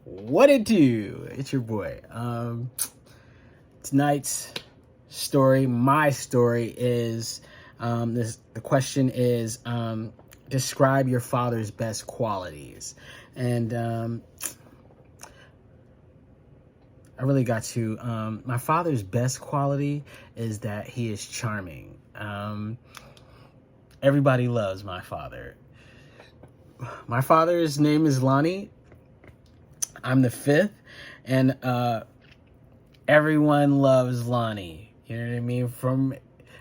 What it do? It's your boy. Tonight's story, my story is the question is describe your father's best qualities. And I really got to my father's best quality is that he is charming. Everybody loves my father. My father's name is Lonnie. I'm the fifth, and everyone loves Lonnie. You know what I mean? From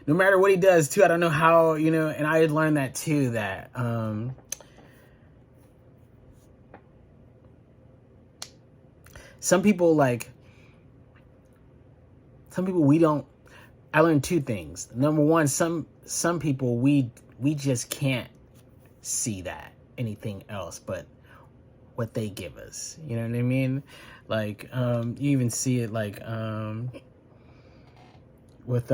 no matter what he does, too. I don't know how, and I had learned that too. That some people we don't. I learned two things. Number one, some people we just can't see that anything else but what they give us. You know what I mean? Like you even see it with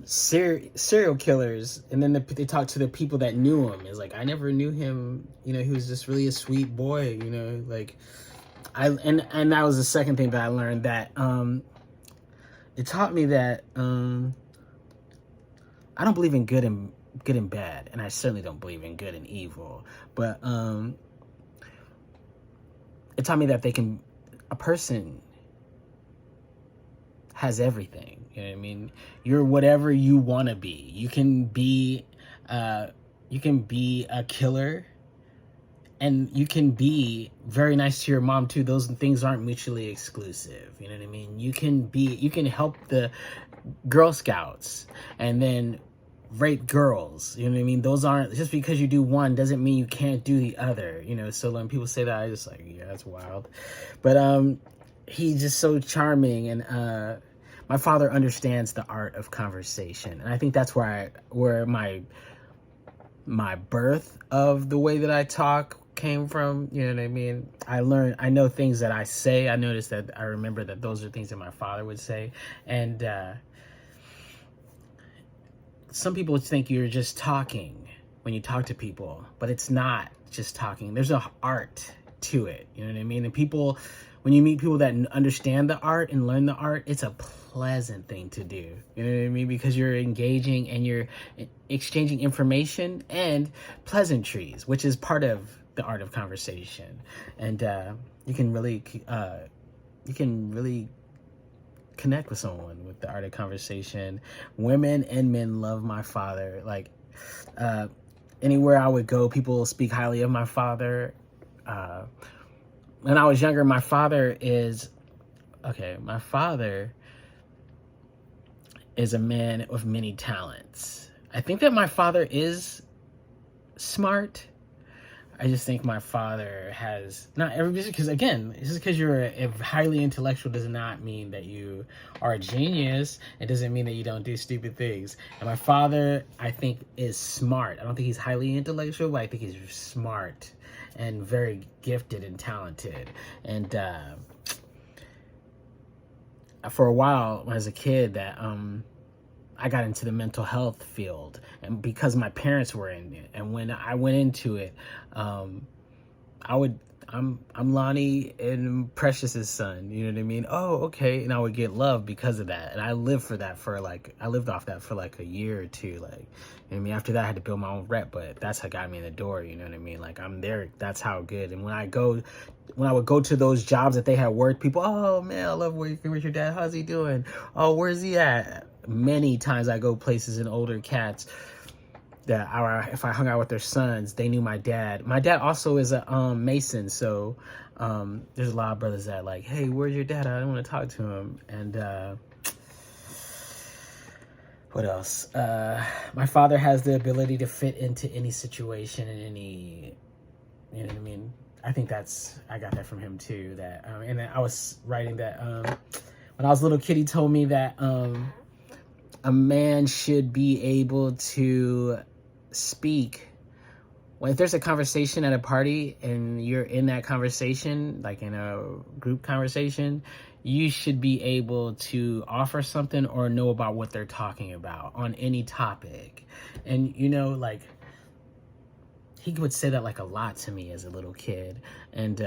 serial killers, and then they talk to the people that knew him. It's like, I never knew him. He was just really a sweet boy. Like and that was the second thing that I learned, that it taught me that I don't believe in good and bad, and I certainly don't believe in good and evil. But it taught me that a person has everything. You know what I mean? You're whatever you want to be. You can be a killer, and you can be very nice to your mom too. Those things aren't mutually exclusive. You know what I mean? You can help the Girl Scouts and then rape girls. You know what I mean? Those aren't, just because you do one doesn't mean you can't do the other. So when people say that, I just like, yeah, that's wild. But he's just so charming, and my father understands the art of conversation, and I think that's where my birth of the way that I talk came from. You know what I mean? I know things that I say. I noticed that I remember that those are things that my father would say. And some people think you're just talking when you talk to people, but it's not just talking. There's an art to it. You know what I mean? And when you meet people that understand the art and learn the art, it's a pleasant thing to do. You know what I mean? Because you're engaging and you're exchanging information and pleasantries, which is part of the art of conversation. And you can really connect with someone with the art of conversation. Women and men love my father. Like anywhere I would go, people speak highly of my father. When I was younger, my father is a man with many talents. I think that my father is smart. I just think my father has not everybody, because again, just because you're a highly intellectual does not mean that you are a genius. It doesn't mean that you don't do stupid things. And my father, I think, is smart. I don't think he's highly intellectual, but I think he's smart and very gifted and talented. And for a while as a kid, that I got into the mental health field, and because my parents were in it, and when I went into it, I'm Lonnie and Precious's son. You know what I mean? Oh, okay. And I would get love because of that, and I lived off that for like a year or two. Like, I mean, after that, I had to build my own rep, but that's how got me in the door. You know what I mean? Like, I'm there. That's how good. And when I would go to those jobs that they had worked, people, oh man, I love working with your dad. How's he doing? Oh, where's he at? Many times I go places and older cats that if I hung out with their sons, they knew my dad. My dad also is a Mason, so there's a lot of brothers that like, hey, where's your dad? I don't want to talk to him. And what else? My father has the ability to fit into any situation and any, you know what I mean? I think I got that from him too. That and I was writing that when I was a little kid, he told me that a man should be able to speak. Well, if there's a conversation at a party and you're in that conversation, like in a group conversation, you should be able to offer something or know about what they're talking about on any topic. And, like, he would say that like a lot to me as a little kid. And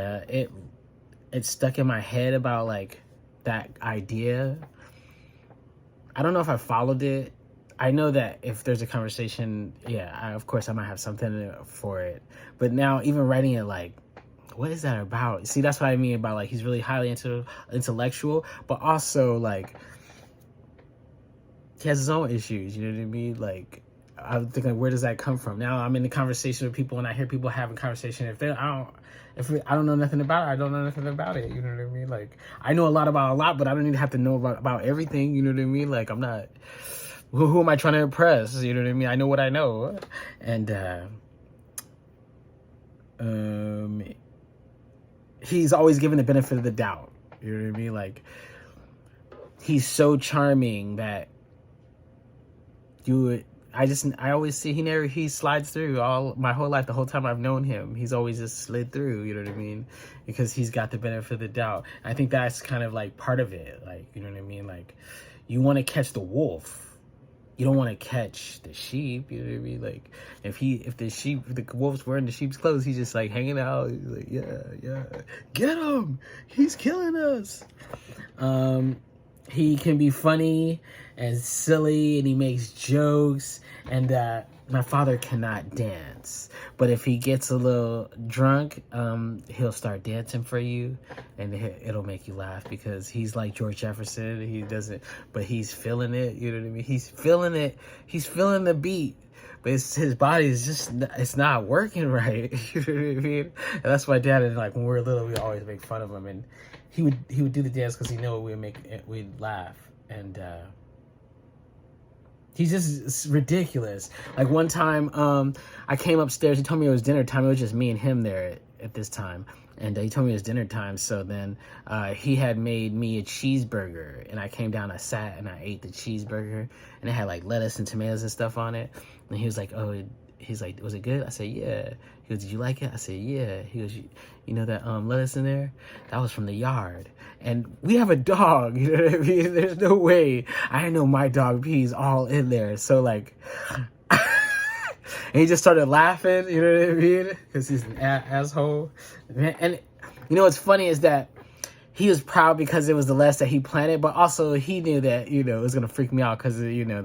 it's stuck in my head about like that idea. I don't know if I followed it. I know that if there's a conversation, yeah, of course I might have something for it. But now even writing it, like, what is that about? See, that's what I mean about like he's really highly intellectual, but also like he has his own issues. You know what I mean? Like, I'm thinking, where does that come from? Now I'm in the conversation with people, and I hear people having conversation. If I don't know nothing about it, I don't know nothing about it. You know what I mean? Like, I know a lot about a lot, but I don't need to have to know about everything. You know what I mean? Like, I'm not. Who am I trying to impress? You know what I mean? I know what I know, and he's always given the benefit of the doubt. You know what I mean? Like, he's so charming that I always see he slides through my whole life. The whole time I've known him, he's always just slid through, you know what I mean? Because he's got the benefit of the doubt. I think that's kind of like part of it. Like, you know what I mean? Like, you want to catch the wolf. You don't want to catch the sheep, you know what I mean? Like, if the wolf's wearing the sheep's clothes, he's just like hanging out. He's like, yeah, get him! He's killing us. He can be funny and silly, and he makes jokes. And my father cannot dance, but if he gets a little drunk, he'll start dancing for you, and it'll make you laugh because he's like George Jefferson. He doesn't, but he's feeling it. You know what I mean? He's feeling it. He's feeling the beat. But his body is just, it's not working right. You know what I mean? And that's why Dad, and like when we were little, we always make fun of him, and he would do the dance because he knew we'd laugh. And he's just ridiculous. Like one time, I came upstairs. He told me it was dinner time. It was just me and him there at this time. And he told me it was dinner time. So then he had made me a cheeseburger. And I came down, I sat, and I ate the cheeseburger. And it had like lettuce and tomatoes and stuff on it. And he was like, he's like, was it good? I said, yeah. He goes, did you like it? I said, yeah. He goes, you know that lettuce in there? That was from the yard. And we have a dog, you know what I mean? There's no way. I know my dog pees all in there. So like, and he just started laughing, you know what I mean? Because he's an asshole. And you know what's funny is that he was proud because it was the lettuce that he planted, but also he knew that, you know, it was going to freak me out because, you know,